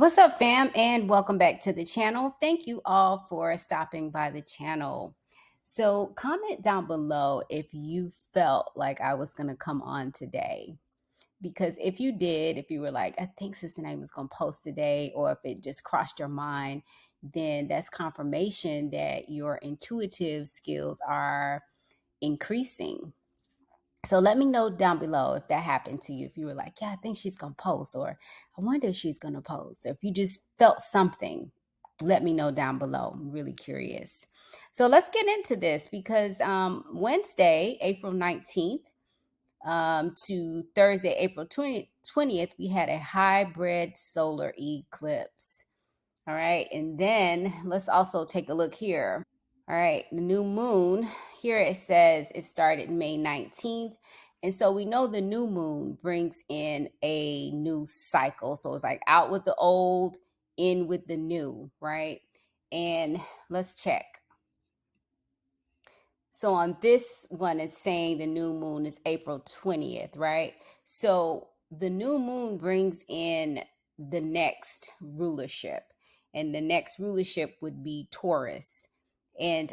What's up, fam, and welcome back to the channel. Thank you all for stopping by the channel. So comment down below if you felt like I was going to come on today. Because if you did, if you were like, I think Sister Name was going to post today, or if it just crossed your mind, then that's confirmation that your intuitive skills are increasing. So let me know down below if that happened to you. If you were like, yeah, I think she's going to post, or I wonder if she's going to post. Or if you just felt something, let me know down below. I'm really curious. So let's get into this because Wednesday, April 19th to Thursday, April 20th, we had a hybrid solar eclipse. All right. And then let's also take a look here. All right, the new moon, here it says it started May 19th. And so we know the new moon brings in a new cycle. So it's like out with the old, in with the new, right? And let's check. So on this one, it's saying the new moon is April 20th, right? So the new moon brings in the next rulership, and the next rulership would be Taurus. And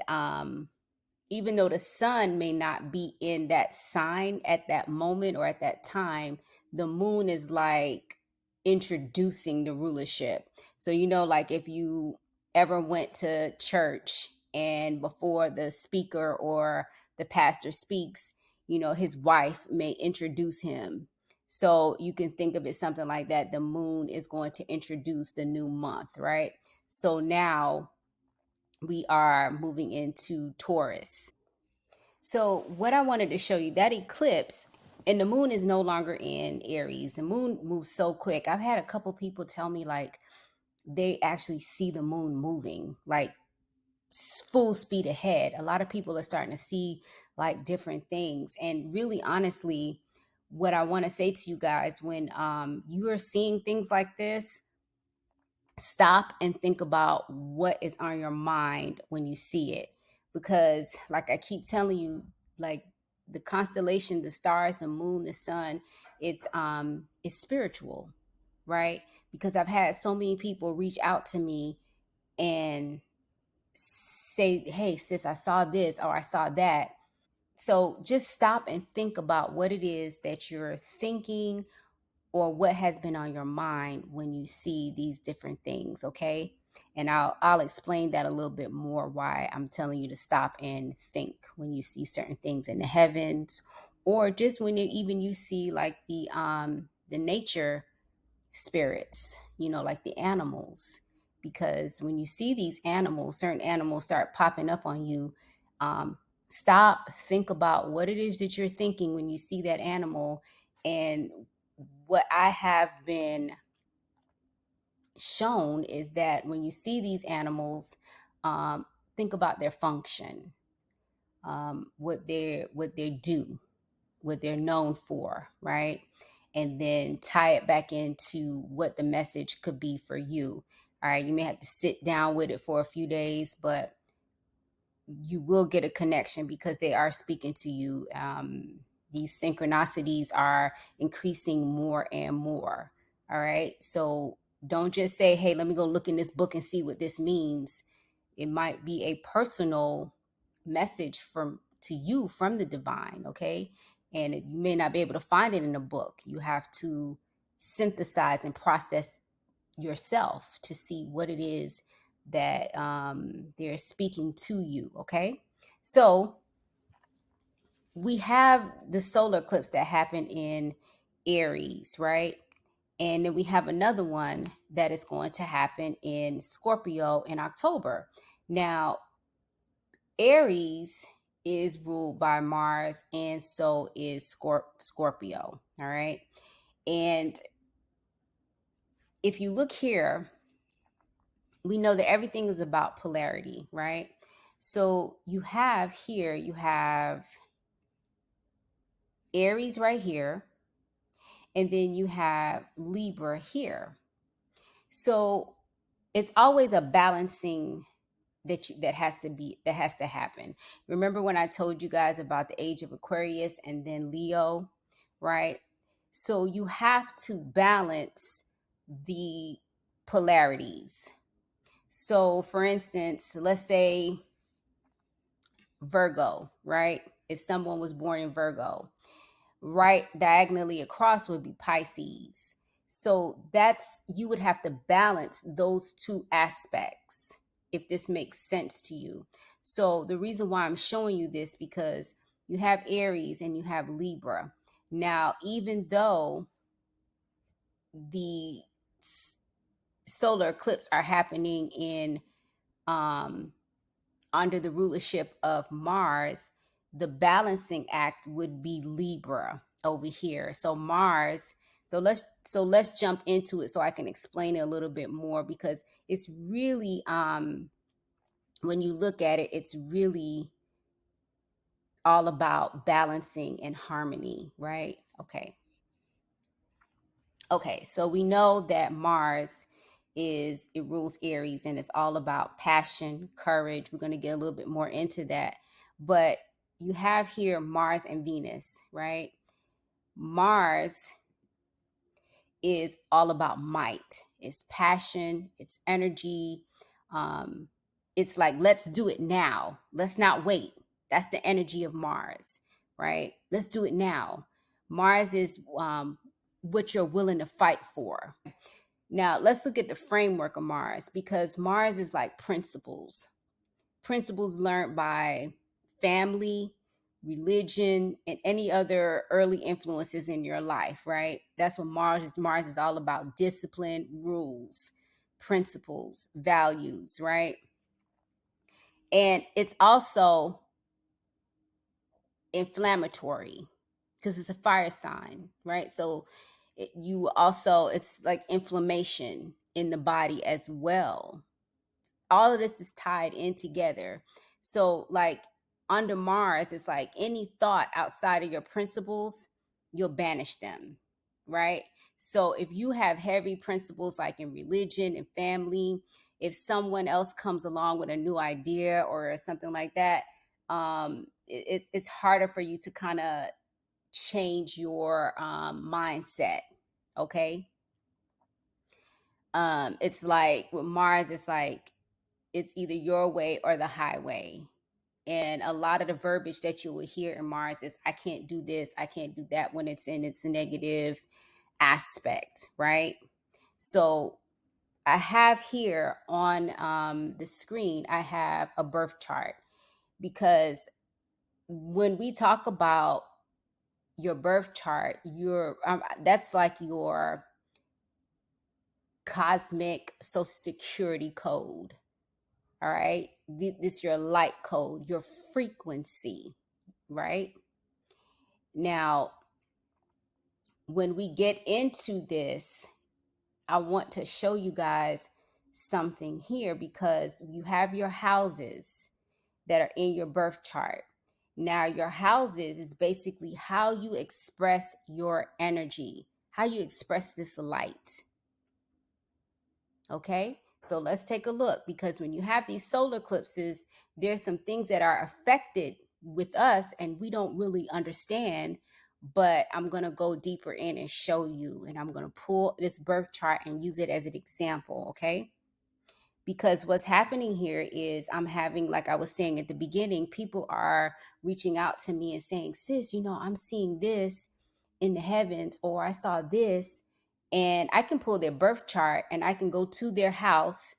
even though the sun may not be in that sign at that moment or at that time, the moon is like introducing the rulership. So, like if you ever went to church and before the speaker or the pastor speaks, his wife may introduce him. So you can think of it something like that. The moon is going to introduce the new month, right? So now we are moving into Taurus. So what I wanted to show you, that eclipse, and the moon is no longer in Aries. The moon moves so quick. I've had a couple people tell me like they actually see the moon moving like full speed ahead. A lot of people are starting to see like different things. And really honestly, what I want to say to you guys, when you are seeing things like this, stop and think about what is on your mind when you see it. Because like I keep telling you, like the constellation, the stars, the moon, the sun, it's spiritual, right? Because I've had so many people reach out to me and say, hey sis, I saw this or I saw that. So just stop and think about what it is that you're thinking or what has been on your mind when you see these different things, okay? And I'll explain that a little bit more, why I'm telling you to stop and think when you see certain things in the heavens, or just when you see like the nature spirits, like the animals. Because when you see these animals, certain animals start popping up on you, um, stop, think about what it is that you're thinking when you see that animal. And what I have been shown is that when you see these animals, think about their function, what they do, what they're known for, right? And then tie it back into what the message could be for you. All right, you may have to sit down with it for a few days, but you will get a connection because they are speaking to you. These synchronicities are increasing more and more. All right. So don't just say, hey, let me go look in this book and see what this means. It might be a personal message from to you from the divine. Okay. And you may not be able to find it in a book. You have to synthesize and process yourself to see what it is that they're speaking to you. Okay. So we have the solar eclipse that happened in Aries, right? And then we have another one that is going to happen in Scorpio in October. Now, Aries is ruled by Mars, and so is Scorpio. All right. And if you look here, we know that everything is about polarity, right? So you have Aries right here, and then you have Libra here. So it's always a balancing that has to happen. Remember when I told you guys about the age of Aquarius and then Leo, right? So you have to balance the polarities. So, for instance, let's say Virgo, right? If someone was born in Virgo, right diagonally across would be Pisces. So that's, you would have to balance those two aspects, if this makes sense to you. So the reason why I'm showing you this, because you have Aries and you have Libra. Now, even though the solar eclipse are happening in um under the rulership of Mars, the balancing act would be Libra over here. So Mars, so let's jump into it so I can explain it a little bit more, because it's really when you look at it, it's really all about balancing and harmony, right? Okay, so we know that Mars it rules Aries, and it's all about passion, courage. We're going to get a little bit more into that. But you have here Mars and Venus, right? Mars is all about might. It's passion, it's energy. Um it's like, let's do it now. Let's not wait. That's the energy of Mars, right? Let's do it now. Mars is what you're willing to fight for. Now, let's look at the framework of Mars, because Mars is like principles learned by family, religion, and any other early influences in your life, right? That's what Mars is. Mars is all about discipline, rules, principles, values, right? And it's also inflammatory because it's a fire sign, right? So you also, it's like inflammation in the body as well. All of this is tied in together. So, like, under Mars, it's like any thought outside of your principles, you'll banish them, right? So, if you have heavy principles like in religion and family, if someone else comes along with a new idea or something like that, it's harder for you to kind of change your mindset. Okay. It's like with Mars, it's like it's either your way or the highway. And a lot of the verbiage that you will hear in Mars is, I can't do this, I can't do that, when it's in its negative aspect, right? So I have here on the screen, I have a birth chart, because when we talk about your birth chart, your that's like your cosmic social security code. All right. This is your light code, your frequency, right? Now, when we get into this, I want to show you guys something here, because you have your houses that are in your birth chart. Now, your houses is basically how you express your energy, how you express this light. Okay, so let's take a look, because when you have these solar eclipses, there's some things that are affected with us and we don't really understand. But I'm going to go deeper in and show you, and I'm going to pull this birth chart and use it as an example. Okay, because what's happening here is, I'm having, like I was saying at the beginning, people are reaching out to me and saying, sis, I'm seeing this in the heavens, or I saw this. And I can pull their birth chart and I can go to their house,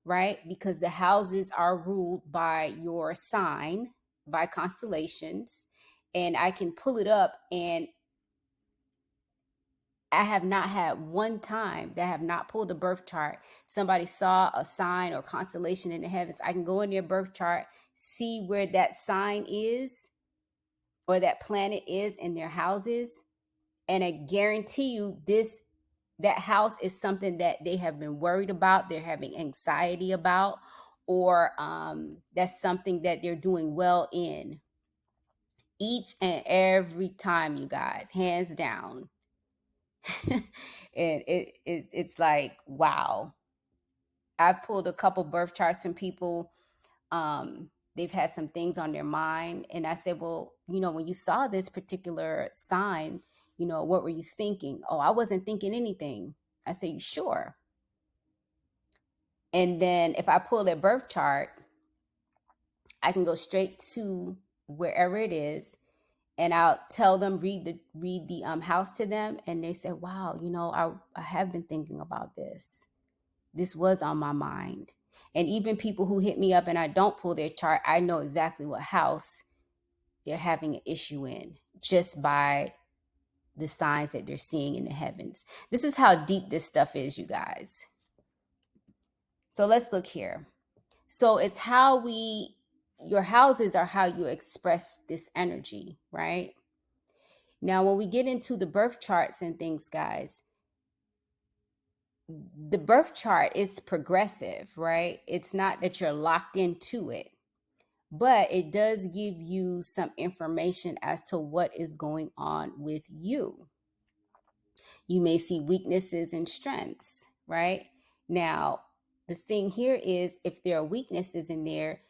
right? Because the houses are ruled by your sign, by constellations. And I can pull it up, and I have not had one time that I have not pulled a birth chart. Somebody saw a sign or constellation in the heavens. I can go in their birth chart, see where that sign is or that planet is in their houses. And I guarantee you that house is something that they have been worried about, they're having anxiety about, or that's something that they're doing well in. Each and every time, you guys, hands down. And it's like, wow. I've pulled a couple birth charts from people. They've had some things on their mind, and I said, well, when you saw this particular sign, what were you thinking? Oh, I wasn't thinking anything. I said, you sure? And then if I pull their birth chart, I can go straight to wherever it is, and I'll tell them, read the house to them, and they say, wow, I have been thinking about this. This was on my mind. And even people who hit me up and I don't pull their chart, I know exactly what house they're having an issue in just by the signs that they're seeing in the heavens. This is how deep this stuff is, you guys. So let's look here. So it's your houses are how you express this energy, right? Now, when we get into the birth charts and things, guys, the birth chart is progressive, right? It's not that you're locked into it, but it does give you some information as to what is going on with you. You may see weaknesses and strengths, right? Now, the thing here is, if there are weaknesses in there,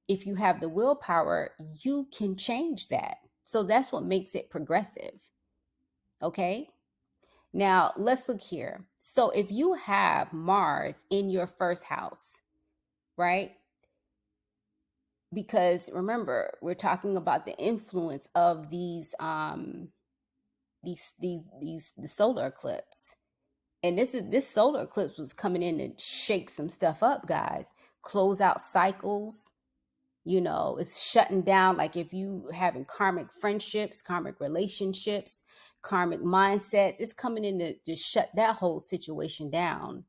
if you have the willpower, you can change that. So that's what makes it progressive. Okay. Now, let's look here. So if you have Mars in your first house, right? Because remember, we're talking about the influence of the solar eclipse. And this solar eclipse was coming in to shake some stuff up, guys. Close out cycles. It's shutting down. Like if you having karmic friendships, karmic relationships, karmic mindsets, it's coming in to just shut that whole situation down.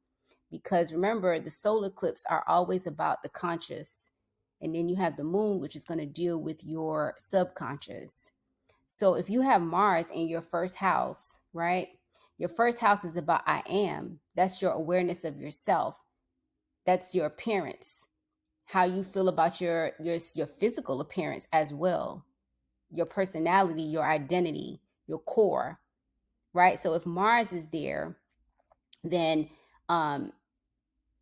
Because remember, the solar eclipse are always about the conscious. And then you have the moon, which is going to deal with your subconscious. So if you have Mars in your first house, right? Your first house is about I am. That's your awareness of yourself. That's your appearance. How you feel about your physical appearance as well. Your personality, your identity, your core, right? So if Mars is there, then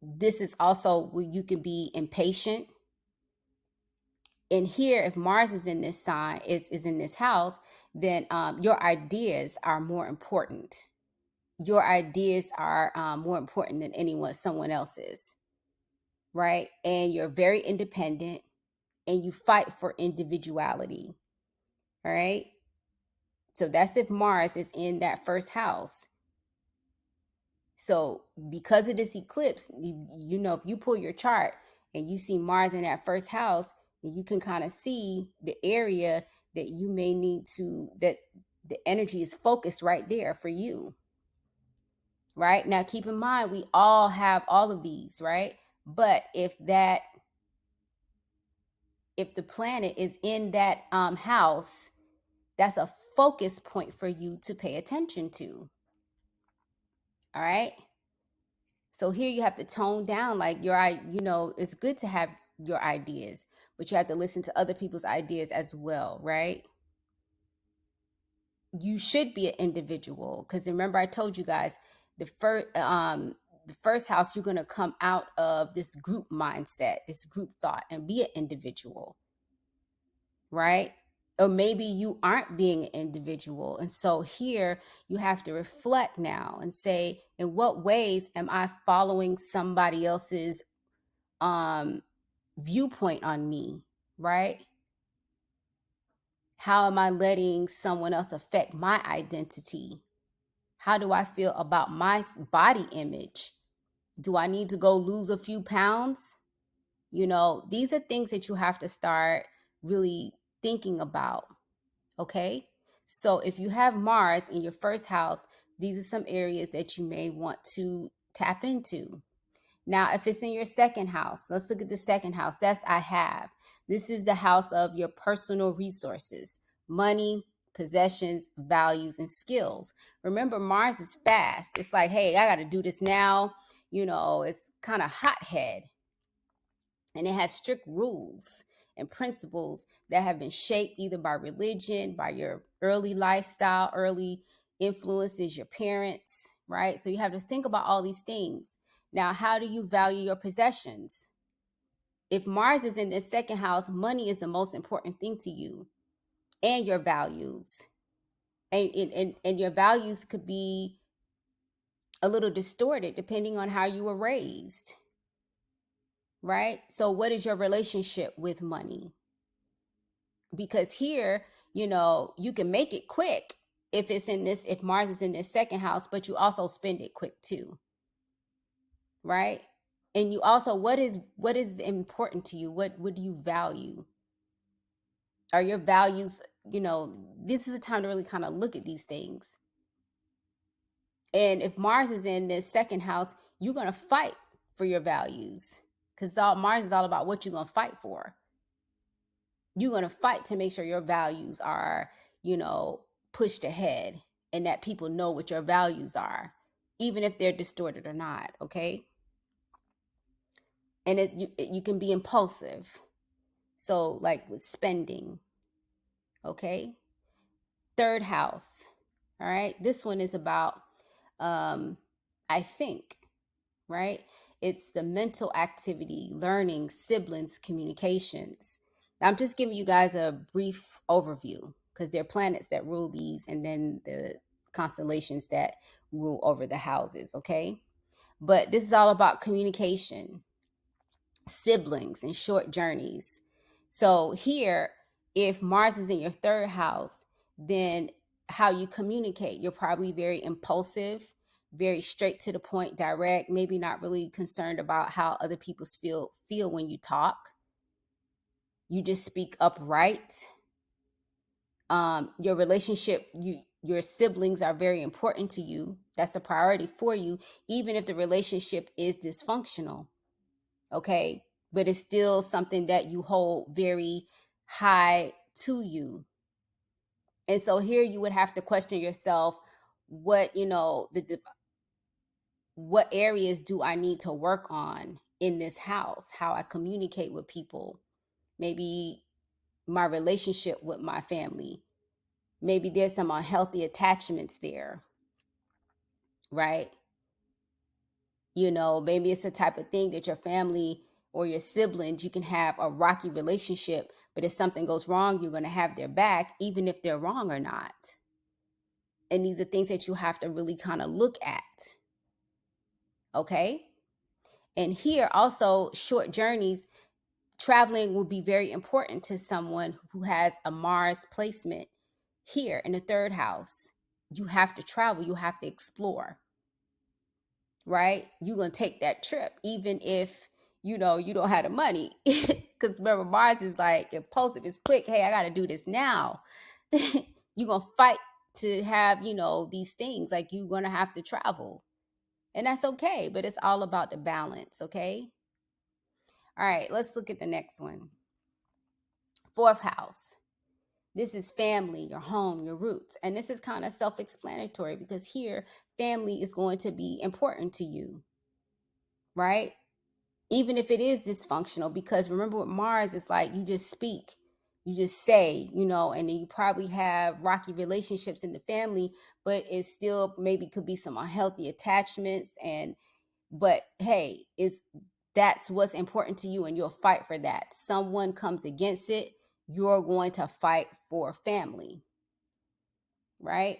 this is also where you can be impatient. And here, if Mars is in this sign, is in this house, then your ideas are more important. Your ideas are more important than someone else's, right? And you're very independent, and you fight for individuality, all right? So that's if Mars is in that first house. So because of this eclipse, if you pull your chart and you see Mars in that first house, then you can kind of see the area that you may need that the energy is focused right there for you. Right? Now, keep in mind, we all have all of these, right? But if the planet is in that house, that's a focus point for you to pay attention to. All right? So here you have to tone down, like it's good to have your ideas, but you have to listen to other people's ideas as well, right? You should be an individual, because remember I told you guys the first house, you're going to come out of this group mindset, this group thought, and be an individual, right? Or maybe you aren't being an individual. And so here you have to reflect now and say, in what ways am I following somebody else's viewpoint on me, right? How am I letting someone else affect my identity? How do I feel about my body image? Do I need to go lose a few pounds? These are things that you have to start really thinking about. Okay. So if you have Mars in your first house, these are some areas that you may want to tap into. Now, if it's in your second house, let's look at the second house. That's I have. This is the house of your personal resources, money, possessions, values, and skills. Remember, Mars is fast. It's like, hey, I got to do this now. It's kind of hothead. And it has strict rules and principles that have been shaped either by religion, by your early lifestyle, early influences, your parents, right? So you have to think about all these things. Now, how do you value your possessions? If Mars is in the second house, money is the most important thing to you, and your values. And your values could be a little distorted depending on how you were raised. right? So what is your relationship with money? Because here, you can make it quick if Mars is in this second house, but you also spend it quick too, right? And you also, what is important to you? What do you value? Are your values, this is a time to really kind of look at these things. And if Mars is in this second house, you're going to fight for your values, because Mars is all about what you're going to fight for. You're going to fight to make sure your values are, pushed ahead, and that people know what your values are, even if they're distorted or not. Okay. And you can be impulsive. So, like with spending. Okay. Third house. All right. This one is about, I think, right? It's the mental activity, learning, siblings, communications. I'm just giving you guys a brief overview because there are planets that rule these, and then the constellations that rule over the houses, okay? But this is all about communication, siblings, and short journeys. So here, if Mars is in your third house, then how you communicate, you're probably very impulsive, very straight to the point, direct, maybe not really concerned about how other people feel when you talk. You just speak upright. Your relationship, your siblings are very important to you. That's a priority for you, even if the relationship is dysfunctional. Okay. But it's still something that you hold very high to you. And so here you would have to question yourself, what, what areas do I need to work on in this house? How I communicate with people, maybe my relationship with my family. Maybe there's some unhealthy attachments there, right? Maybe it's the type of thing that your family or your siblings, you can have a rocky relationship, but if something goes wrong, you're going to have their back, even if they're wrong or not. And these are things that you have to really kind of look at. Okay. And here also, short journeys, traveling will be very important to someone who has a Mars placement here in the third house. You have to travel, you have to explore, right? You're going to take that trip, even if, you don't have the money. Because remember, Mars is like impulsive, it's quick. Hey, I got to do this now. You're going to fight to have, these things. Like, you're going to have to travel. And that's okay, but it's all about the balance, okay? All right, let's look at the next one. Fourth house. This is family, your home, your roots. And this is kind of self-explanatory because here, family is going to be important to you, right? Even if it is dysfunctional, because remember with Mars, it's like you just speak, you just say, and then you probably have rocky relationships in the family, but it still maybe could be some unhealthy attachments. But hey, that's what's important to you, and you'll fight for that. Someone comes against it, you're going to fight for family, right?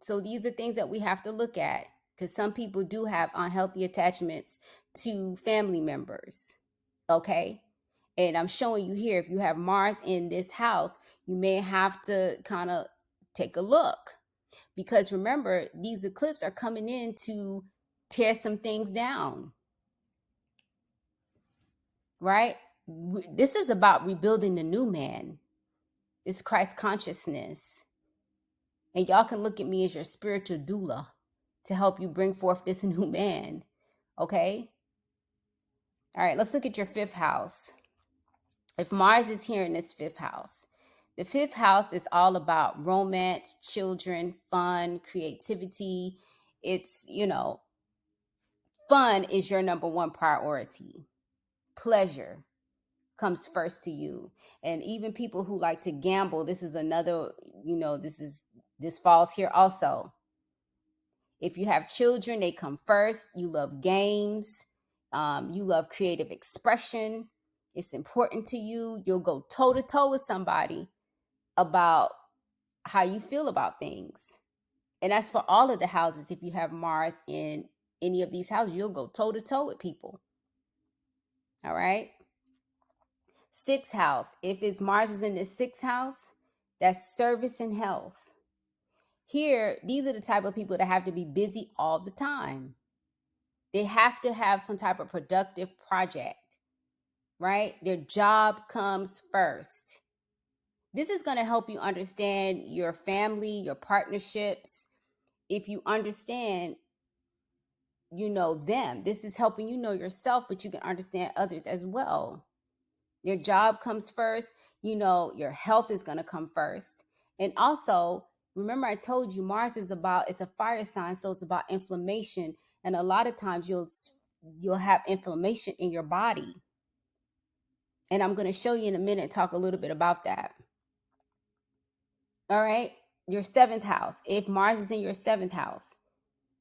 So these are things that we have to look at, because some people do have unhealthy attachments to family members. Okay. And I'm showing you here, if you have Mars in this house, you may have to kind of take a look, because remember, these eclipses are coming in to tear some things down, right? This is about rebuilding the new man. It's Christ consciousness. And y'all can look at me as your spiritual doula to help you bring forth this new man. Okay? All right, let's look at your fifth house. If Mars is here in this fifth house, the fifth house is all about romance, children, fun, creativity. It's, fun is your number one priority. Pleasure comes first to you. And even people who like to gamble, this is another, this falls here also. If you have children, they come first. You love games. You love creative expression. It's important to you. You'll go toe to toe with somebody about how you feel about things. And that's for all of the houses. If you have Mars in any of these houses, you'll go toe to toe with people. All right. Sixth house. If it's Mars is in the sixth house, that's service and health. Here, these are the type of people that have to be busy all the time. They have to have some type of productive project, right? Their job comes first. This is going to help you understand your family, your partnerships. If you understand, you know them. This is helping you know yourself, but you can understand others as well. Your job comes first. You know, your health is going to come first. And also, remember I told you Mars is about, it's a fire sign, so it's about inflammation. And a lot of times you'll have inflammation in your body. And I'm going to show you in a minute, talk a little bit about that. All right. Your seventh house. If Mars is in your seventh house,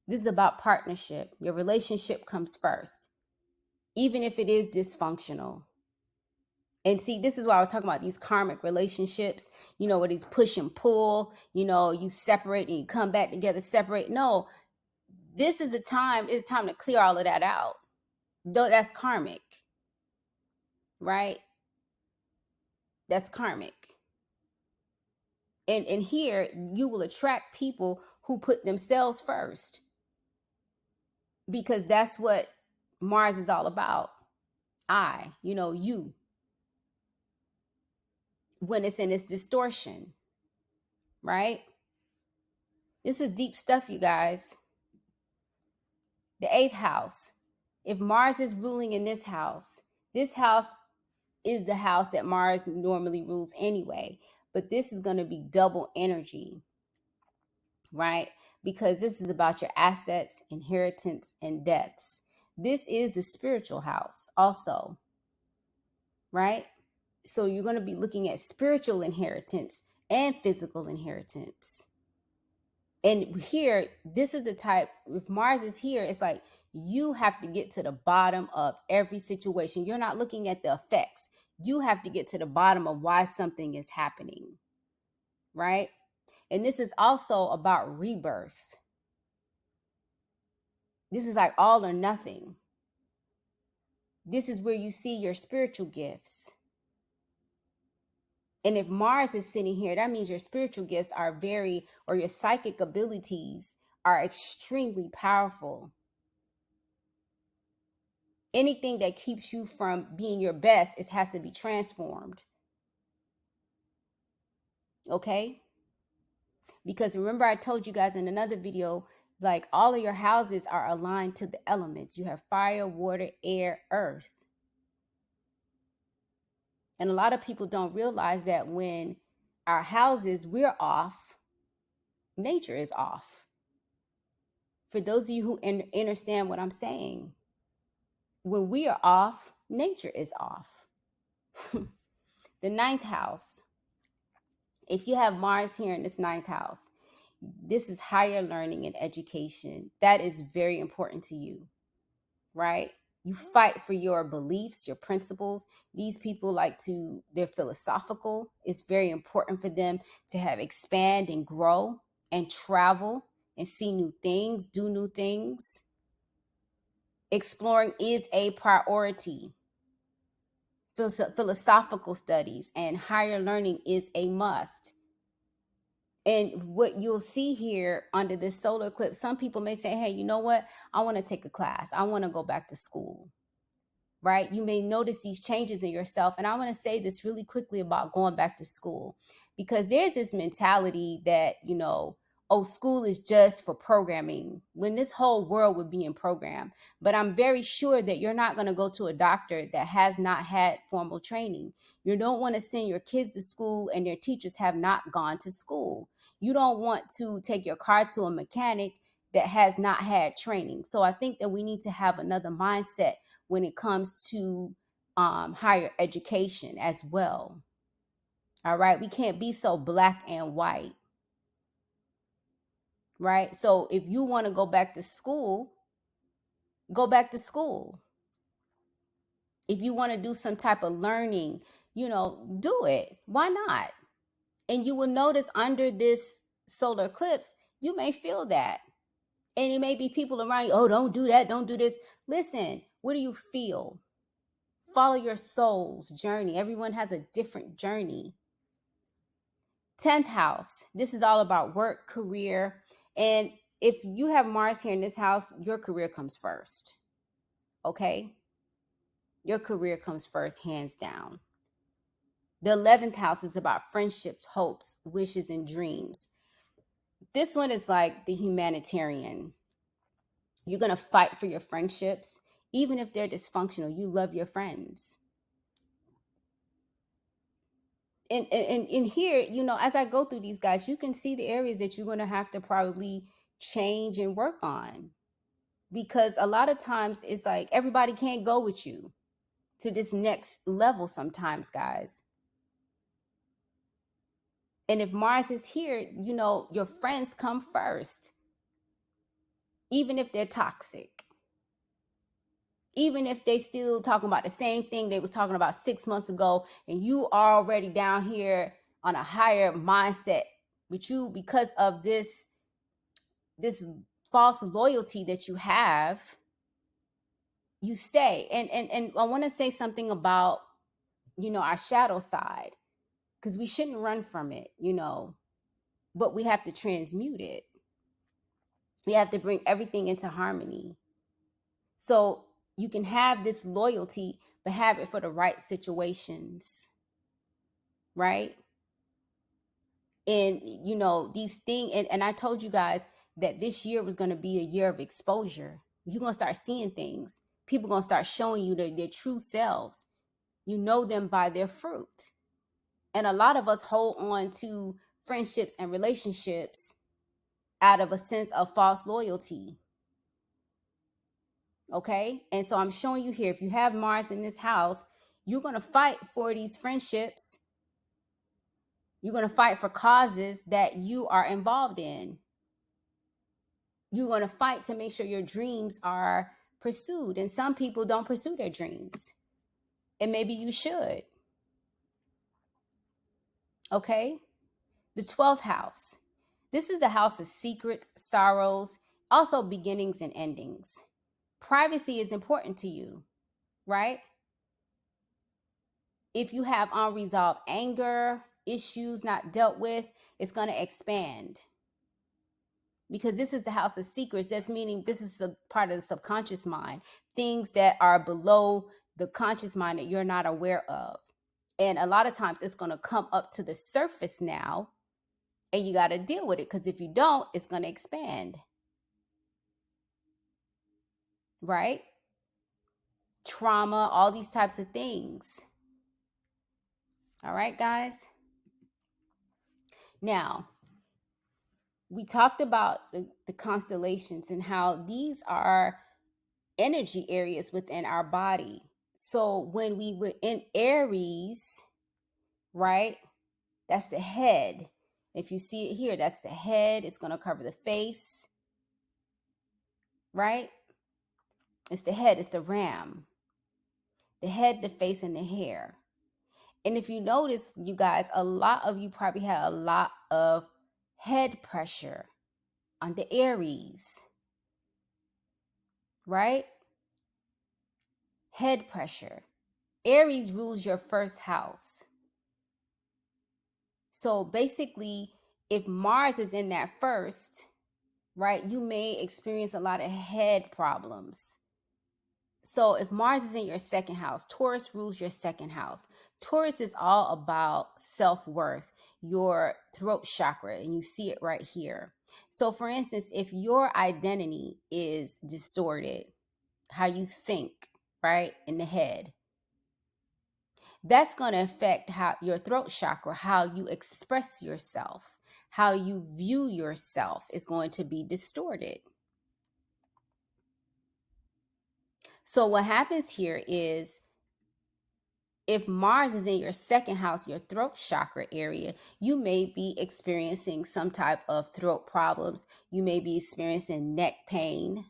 this is about partnership. Your relationship comes first, even if it is dysfunctional. And see, this is why I was talking about these karmic relationships, you know, where these push and pull, you know, you separate and you come back together, separate. No, this is the time, it's time to clear all of that out. Though that's karmic, right? That's karmic. And here you will attract people who put themselves first, because that's what Mars is all about. You, when it's in its distortion, right? This is deep stuff, you guys. The eighth house. If Mars is ruling in this house is the house that Mars normally rules anyway. But this is going to be double energy, right? Because this is about your assets, inheritance, and debts. This is the spiritual house also, right? So you're going to be looking at spiritual inheritance and physical inheritance. And here, this is the type, if Mars is here, it's like you have to get to the bottom of every situation. You're not looking at the effects. You have to get to the bottom of why something is happening, right? And this is also about rebirth. This is like all or nothing. This is where you see your spiritual gifts. And if Mars is sitting here, that means your spiritual gifts are or your psychic abilities are extremely powerful. Anything that keeps you from being your best, it has to be transformed. Okay? Because remember, I told you guys in another video, like all of your houses are aligned to the elements. You have fire, water, air, earth. And a lot of people don't realize that when our houses, we're off, nature is off. For those of you who understand what I'm saying, when we are off, nature is off. The ninth house. If you have Mars here in this ninth house, this is higher learning and education. That is very important to you, right? You fight for your beliefs, your principles. These people they're philosophical. It's very important for them to have expand and grow and travel and see new things, do new things. Exploring is a priority. Philosophical studies and higher learning is a must. And what you'll see here under this solar eclipse, some people may say, hey, you know what? I want to take a class. I want to go back to school, right? You may notice these changes in yourself. And I want to say this really quickly about going back to school, because there's this mentality that, oh, school is just for programming, when this whole world would be in program. But I'm very sure that you're not going to go to a doctor that has not had formal training. You don't want to send your kids to school and their teachers have not gone to school. You don't want to take your car to a mechanic that has not had training. So I think that we need to have another mindset when it comes to higher education as well. All right. We can't be so black and white. Right. So if you want to go back to school, go back to school. If you want to do some type of learning, do it. Why not? And you will notice under this solar eclipse, you may feel that. And it may be people around you, oh, don't do that, don't do this. Listen, what do you feel? follow your soul's journey. Everyone has a different journey. 10th house, this is all about work, career. And if you have Mars here in this house, your career comes first. Okay? Your career comes first, hands down. The 11th house is about friendships, hopes, wishes, and dreams. This one is like the humanitarian. You're going to fight for your friendships, even if they're dysfunctional. You love your friends. And in here, you know, as I go through these guys, you can see the areas that you're going to have to probably change and work on, because a lot of times it's like everybody can't go with you to this next level sometimes, guys. And if Mars is here, you know, your friends come first, even if they're toxic, even if they still talking about the same thing they was talking about 6 months ago, and you are already down here on a higher mindset. But you, because of this false loyalty that you have, you stay. And I want to say something about, you know, our shadow side, because we shouldn't run from it, you know, but we have to transmute it. We have to bring everything into harmony. So you can have this loyalty, but have it for the right situations, right? And, you know, these things, and I told you guys that this year was going to be a year of exposure. You're going to start seeing things. People going to start showing you their true selves. You know them by their fruit. And a lot of us hold on to friendships and relationships out of a sense of false loyalty. Okay? And so I'm showing you here, if you have Mars in this house, you're going to fight for these friendships. You're going to fight for causes that you are involved in. You're going to fight to make sure your dreams are pursued. And some people don't pursue their dreams. And maybe you should. Okay? The 12th house. This is the house of secrets, sorrows, also beginnings and endings. Privacy is important to you, right? If you have unresolved anger, issues not dealt with, it's going to expand. Because this is the house of secrets. That's meaning this is a part of the subconscious mind. Things that are below the conscious mind that you're not aware of. And a lot of times it's going to come up to the surface now. And you got to deal with it. Because if you don't, it's going to expand. Right? Trauma, all these types of things. All right, guys. Now, we talked about the constellations and how these are energy areas within our body. So when we were in Aries, right, that's the head. If you see it here, that's the head. It's going to cover the face, right? It's the head. It's the ram. The head, the face, and the hair. And if you notice, you guys, a lot of you probably had a lot of head pressure on the Aries, right? Head pressure. Aries rules your first house. So basically, if Mars is in that first, right, you may experience a lot of head problems. So if Mars is in your second house, Taurus rules your second house. Taurus is all about self-worth, your throat chakra, and you see it right here. So for instance, if your identity is distorted, how you think, right, in the head, that's going to affect how your throat chakra, how you express yourself, how you view yourself is going to be distorted. So what happens here is, if Mars is in your second house, your throat chakra area, you may be experiencing some type of throat problems. You may be experiencing neck pain,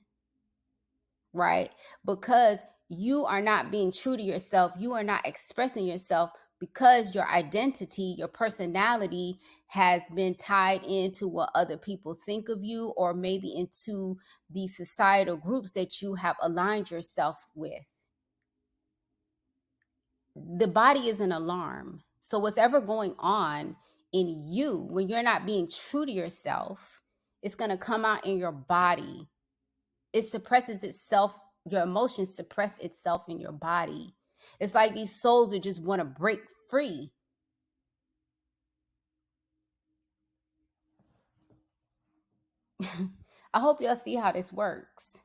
right? Because you are not being true to yourself. You are not expressing yourself, because your identity, your personality has been tied into what other people think of you, or maybe into the societal groups that you have aligned yourself with. the body is an alarm. So what's ever going on in you when you're not being true to yourself, it's going to come out in your body. It suppresses itself. Your emotions suppress itself in your body. It's like these souls that just want to break free. I hope y'all see how this works.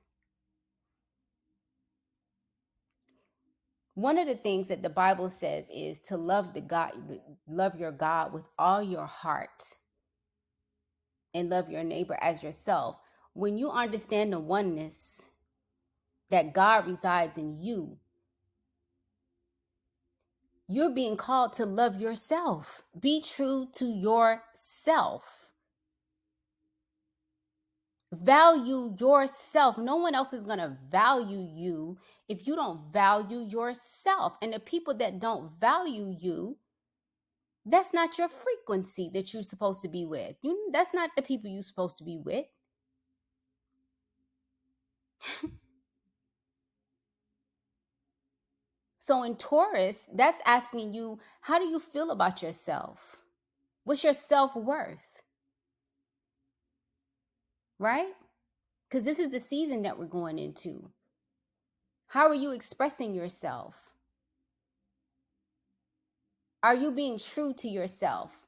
One of the things that the Bible says is to love love your God with all your heart and love your neighbor as yourself. When you understand the oneness that God resides in you, you're being called to love yourself. Be true to yourself. Value yourself. No one else is going to value you if you don't value yourself. And the people that don't value you, that's not your frequency that you're supposed to be with. That's not the people you're supposed to be with. So in Taurus, that's asking you, how do you feel about yourself? What's your self-worth? Right? Because this is the season that we're going into. How are you expressing yourself? Are you being true to yourself?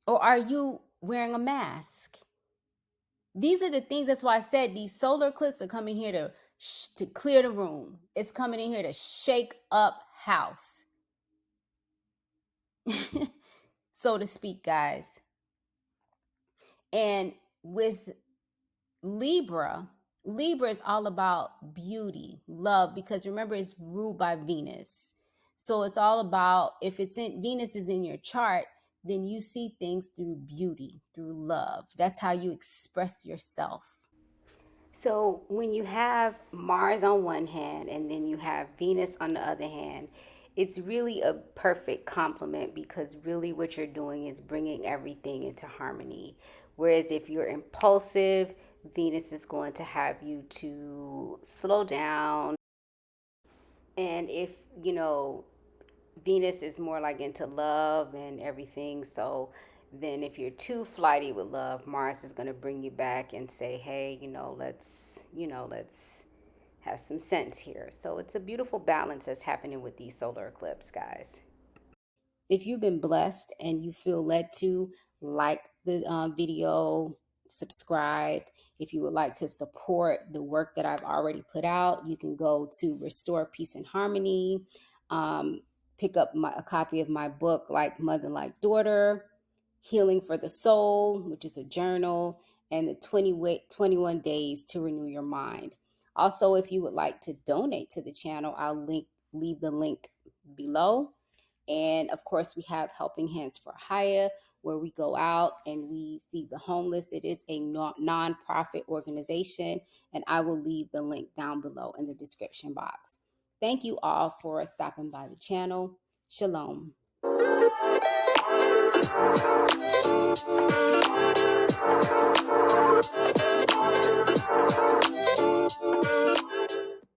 Or are you wearing a mask? These are the things, that's why I said these solar eclipses are coming here to clear the room. It's coming in here to shake up house, so to speak, guys. And with Libra is all about beauty, love, because remember, it's ruled by Venus. So it's all about, if Venus is in your chart, then you see things through beauty, through love. That's how you express yourself. So when you have Mars on one hand and then you have Venus on the other hand, it's really a perfect complement, because really what you're doing is bringing everything into harmony. Whereas if you're impulsive, Venus is going to have you to slow down. And if, Venus is more like into love and everything, so then if you're too flighty with love, Mars is going to bring you back and say, hey, let's have some sense here. So it's a beautiful balance that's happening with these solar eclipses, guys. If you've been blessed and you feel led to, like the video, subscribe. If you would like to support the work that I've already put out, you can go to Restore Peace and Harmony. Pick up a copy of my book, Like Mother, Like Daughter, Healing for the Soul, which is a journal, and the 21 Days to Renew Your Mind. Also, if you would like to donate to the channel, I'll leave the link below. And of course, we have Helping Hands for Hire, where we go out and we feed the homeless. It is a non-profit organization, and I will leave the link down below in the description box. Thank you all for stopping by the channel. Shalom.